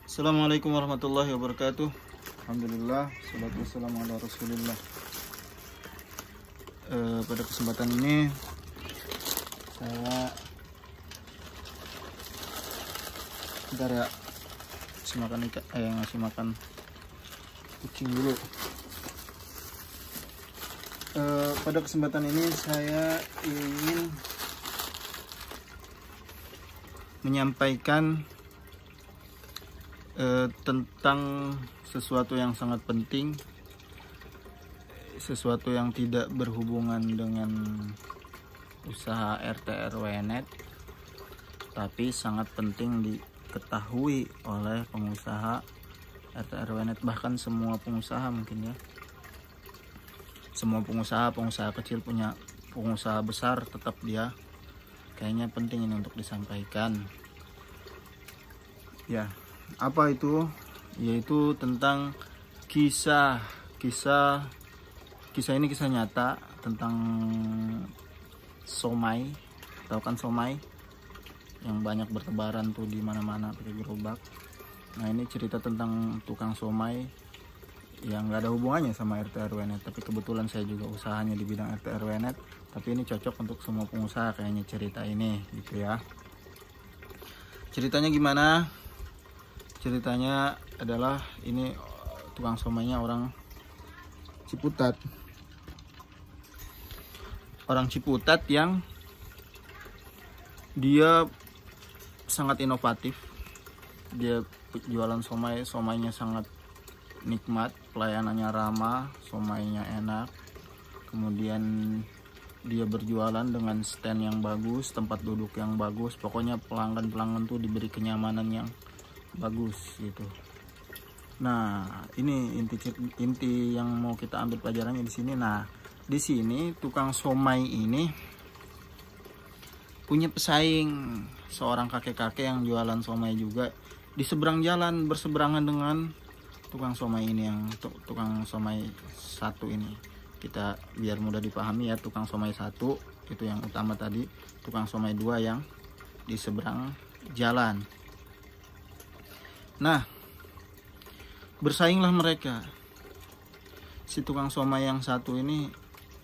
Assalamualaikum warahmatullahi wabarakatuh. Alhamdulillah, salatu wassalamu ala rasulillah. Pada kesempatan ini saya bentar ya, ngasih makan kucing dulu. Pada kesempatan ini saya ingin menyampaikan tentang sesuatu yang sangat penting, sesuatu yang tidak berhubungan dengan usaha RT RW-net, tapi sangat penting diketahui oleh pengusaha RT RW-net, bahkan semua pengusaha mungkin ya. Semua pengusaha kecil punya pengusaha besar, tetap dia kayaknya penting ini untuk disampaikan. Ya, apa itu? Yaitu tentang kisah ini kisah nyata tentang somai. Tahu kan somai yang banyak bertebaran tuh di mana-mana pakai gerobak. Nah, ini cerita tentang tukang somai yang gak ada hubungannya sama RT RW-net, tapi kebetulan saya juga usahanya di bidang RT RW-net, tapi ini cocok untuk semua pengusaha kayaknya cerita ini gitu ya. Ceritanya gimana? Ceritanya adalah ini tukang somainya orang Ciputat. Orang Ciputat yang dia sangat inovatif. Dia jualan somainya sangat nikmat, pelayanannya ramah, somainya enak. Kemudian dia berjualan dengan stand yang bagus, tempat duduk yang bagus. Pokoknya pelanggan tuh diberi kenyamanan yang bagus gitu. Nah, ini inti yang mau kita ambil pelajarannya di sini. Nah, di sini tukang somai ini punya pesaing, seorang kakek-kakek yang jualan somai juga di seberang jalan, berseberangan dengan tukang somai ini, yang tukang somai satu ini. Kita biar mudah dipahami ya, tukang somai satu itu yang utama tadi, tukang somai dua yang di seberang jalan. Nah, bersainglah mereka. Si tukang somai yang satu ini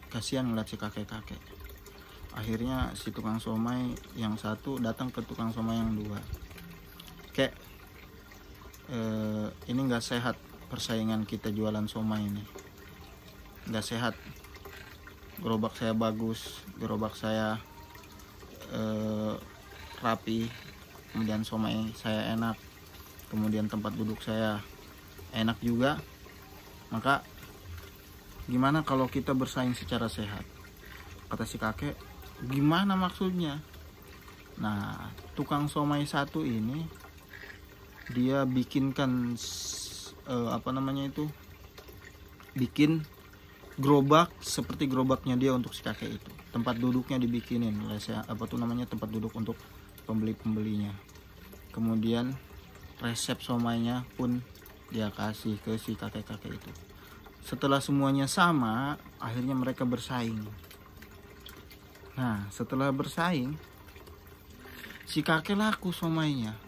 kasihan ngeliat si kakek-kakek. Akhirnya si tukang somai yang satu datang ke tukang somai yang dua. Kayak ini nggak sehat persaingan kita jualan somai ini. Nggak sehat. Gerobak saya bagus, gerobak saya rapi, kemudian somai saya enak, kemudian tempat duduk saya enak juga. Maka gimana kalau kita bersaing secara sehat? Kata si kakek, gimana maksudnya? Nah, tukang somai satu ini dia bikinkan bikin gerobak seperti gerobaknya dia untuk si kakek itu. Tempat duduknya dibikinin, tempat duduk untuk pembelinya. Kemudian resep somainya pun dia kasih ke si kakek-kakek itu. Setelah semuanya sama, akhirnya mereka bersaing. Nah, setelah bersaing, si kakek laku somainya.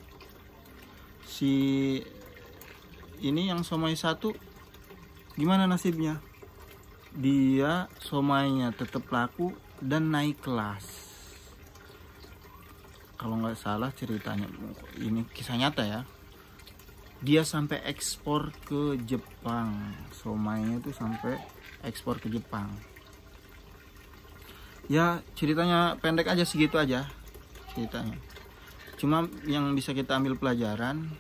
Si ini yang somai satu gimana nasibnya? Dia somainya tetap laku dan naik kelas. Kalau nggak salah ceritanya, ini kisah nyata ya, dia sampai ekspor ke Jepang. Somainya itu sampai ekspor ke Jepang. Ya, ceritanya pendek aja, segitu aja ceritanya. Cuma yang bisa kita ambil pelajaran,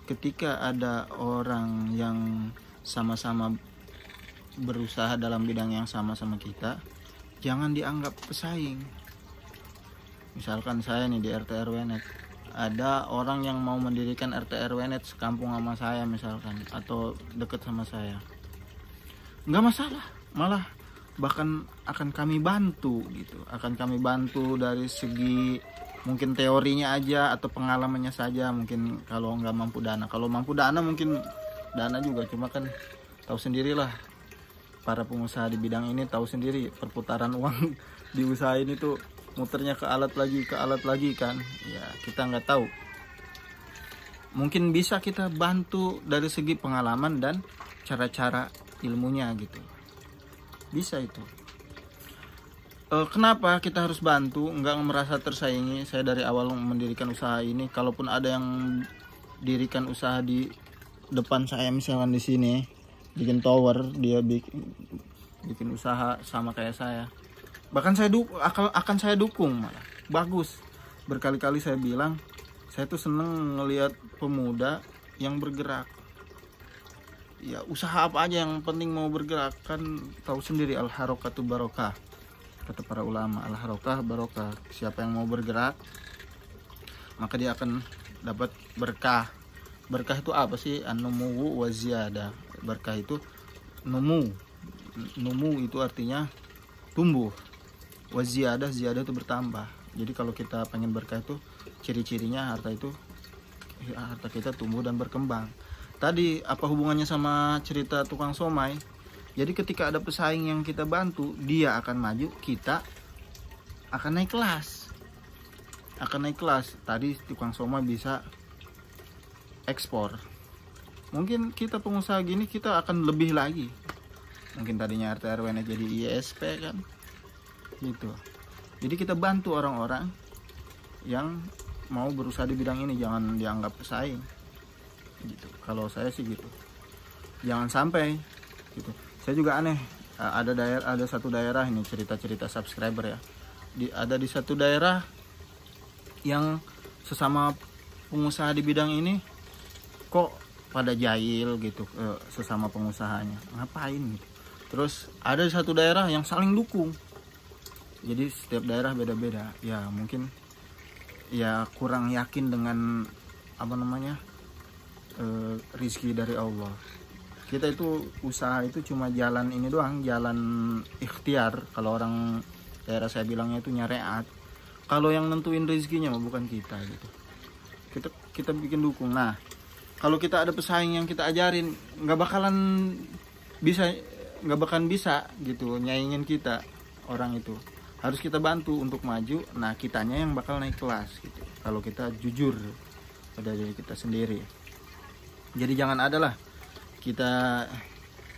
ketika ada orang yang sama-sama berusaha dalam bidang yang sama-sama kita, jangan dianggap pesaing. Misalkan saya nih di RT RW-net, ada orang yang mau mendirikan RT RW-net sekampung sama saya misalkan, atau deket sama saya, nggak masalah, malah bahkan akan kami bantu gitu. Akan kami bantu dari segi mungkin teorinya aja atau pengalamannya saja. Mungkin kalau nggak mampu dana, kalau mampu dana mungkin dana juga. Cuma kan tahu sendirilah, para pengusaha di bidang ini tahu sendiri perputaran uang di usaha ini tuh muternya ke alat lagi kan ya, kita nggak tahu. mungkin bisa kita bantu dari segi pengalaman dan cara-cara ilmunya gitu, bisa itu. Kenapa kita harus bantu, nggak merasa tersaingi? Saya dari awal mendirikan usaha ini, kalaupun ada yang dirikan usaha di depan saya, misalkan di sini bikin tower, dia bikin usaha sama kayak saya, bahkan akan saya dukung, malah bagus. Berkali-kali saya bilang, saya tuh seneng ngelihat pemuda yang bergerak. Ya usaha apa aja yang penting mau bergerak, kan tahu sendiri al-harokatu barokah, kata para ulama, al-harokah barokah. Siapa yang mau bergerak maka dia akan dapat berkah. Berkah itu apa sih? An-numu wa ziyadah. Berkah itu numu itu artinya tumbuh, wa ziyadah itu bertambah. Jadi kalau kita pengen berkah itu ciri-cirinya harta kita tumbuh dan berkembang. Tadi apa hubungannya sama cerita tukang somai? Jadi ketika ada pesaing yang kita bantu, dia akan maju, kita akan naik kelas. Tadi tukang somai bisa ekspor. Mungkin kita pengusaha gini kita akan lebih lagi. Mungkin tadinya RT RW jadi ISP kan. Gitu. Jadi kita bantu orang-orang yang mau berusaha di bidang ini, jangan dianggap pesaing. Gitu. Kalau saya sih gitu. Jangan sampai gitu. Saya juga aneh, ada satu daerah ini cerita-cerita subscriber ya. Ada di satu daerah yang sesama pengusaha di bidang ini kok pada jahil gitu, sesama pengusahanya. Ngapain gitu. Terus ada di satu daerah yang saling dukung. Jadi setiap daerah beda-beda. Ya mungkin ya kurang yakin dengan rizki dari Allah. Kita itu usaha itu cuma jalan ini doang, jalan ikhtiar. Kalau orang daerah saya bilangnya itu nyareat. Kalau yang nentuin rezekinya mah bukan kita gitu. Kita bikin dukung. Nah, kalau kita ada pesaing yang kita ajarin, nggak bakalan bisa gitu nyaingin kita. Orang itu harus kita bantu untuk maju. Nah, kitanya yang bakal naik kelas gitu. Kalau kita jujur pada diri kita sendiri. Jadi jangan adalah kita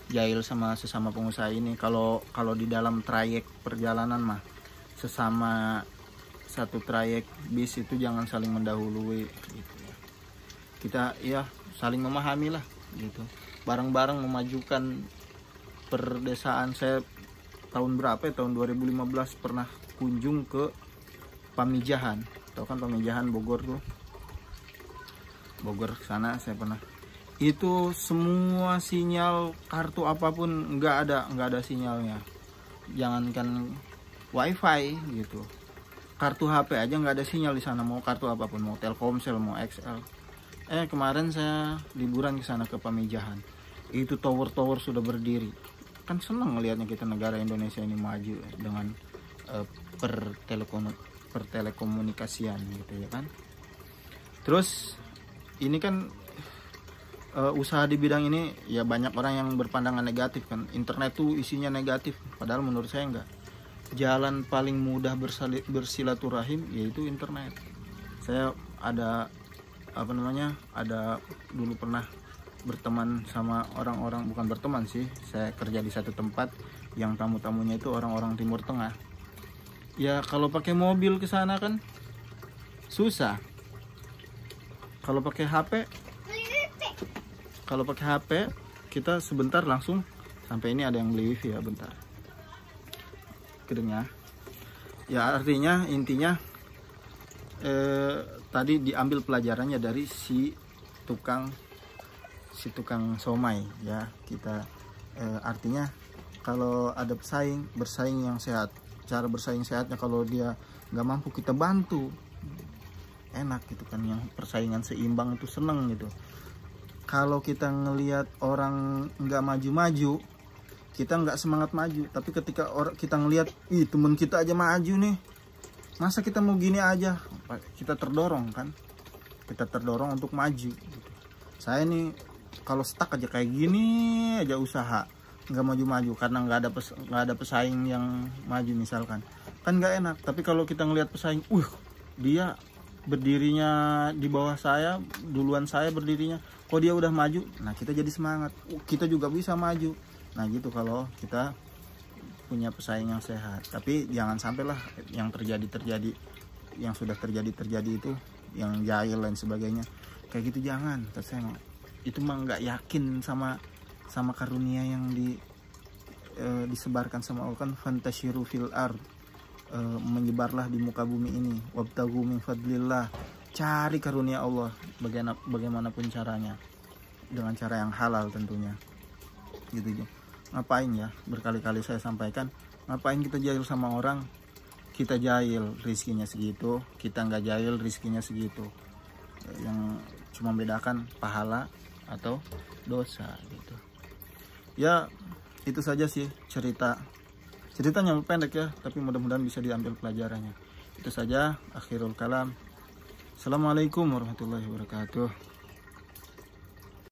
jahil sama sesama pengusaha ini. Kalau di dalam trayek perjalanan mah, sesama satu trayek bis itu jangan saling mendahului gitu ya. Kita ya saling memahami lah gitu. Bareng-bareng memajukan perdesaan. Saya tahun berapa ya? Tahun 2015 pernah kunjung ke Pamijahan. Tahu kan Pamijahan Bogor tuh. Bogor sana saya pernah. Itu semua sinyal kartu apapun nggak ada sinyalnya. Jangankan wifi gitu, kartu HP aja nggak ada sinyal di sana. Mau kartu apapun, mau Telkomsel, mau XL. Kemarin saya liburan ke sana ke Pamijahan. Itu tower sudah berdiri. Kan seneng ngelihatnya kita negara Indonesia ini maju dengan pertelekomunikasian gitu ya kan. Terus ini kan usaha di bidang ini ya banyak orang yang berpandangan negatif kan. Internet tuh isinya negatif, padahal menurut saya enggak. Jalan paling mudah bersilaturahim yaitu internet. Saya ada dulu pernah berteman sama orang-orang, bukan berteman sih, saya kerja di satu tempat yang tamu-tamunya itu orang-orang Timur Tengah. Ya kalau pakai mobil ke sana kan susah. Kalau pakai HP kita sebentar langsung sampai. Ini ada yang beli wifi ya, bentar kedengar ya. Artinya intinya tadi diambil pelajarannya dari si tukang somai ya. Kita artinya kalau ada bersaing yang sehat. Cara bersaing sehatnya kalau dia nggak mampu kita bantu, enak gitu kan. Yang persaingan seimbang itu seneng gitu. Kalau kita ngelihat orang nggak maju-maju, kita nggak semangat maju. Tapi ketika kita ngelihat, temen kita aja maju nih, masa kita mau gini aja? Kita terdorong kan? Kita terdorong untuk maju. Saya nih kalau stuck aja kayak gini aja usaha, nggak maju-maju karena nggak ada pesaing yang maju misalkan, kan nggak enak. Tapi kalau kita ngelihat pesaing, dia berdirinya di bawah saya, duluan saya berdirinya, kok dia udah maju, nah kita jadi semangat, kita juga bisa maju. Nah gitu kalau kita punya pesaing yang sehat. Tapi jangan sampailah yang terjadi yang sudah terjadi itu, yang jahil dan sebagainya kayak gitu, jangan. Saya itu mah nggak yakin sama karunia yang disebarkan sama Allah kan, fantasyiru fil ard, menyebarlah di muka bumi ini, wabtagu min fadlillah, cari karunia Allah bagaimanapun caranya, dengan cara yang halal tentunya gitu. Ngapain ya, berkali-kali saya sampaikan, ngapain kita jahil sama orang, kita jahil rizkinya segitu, kita nggak jahil rizkinya segitu, yang cuma bedakan pahala atau dosa gitu ya. Itu saja sih ceritanya pendek ya, tapi mudah-mudahan bisa diambil pelajarannya. Itu saja, akhirul kalam. Assalamualaikum warahmatullahi wabarakatuh.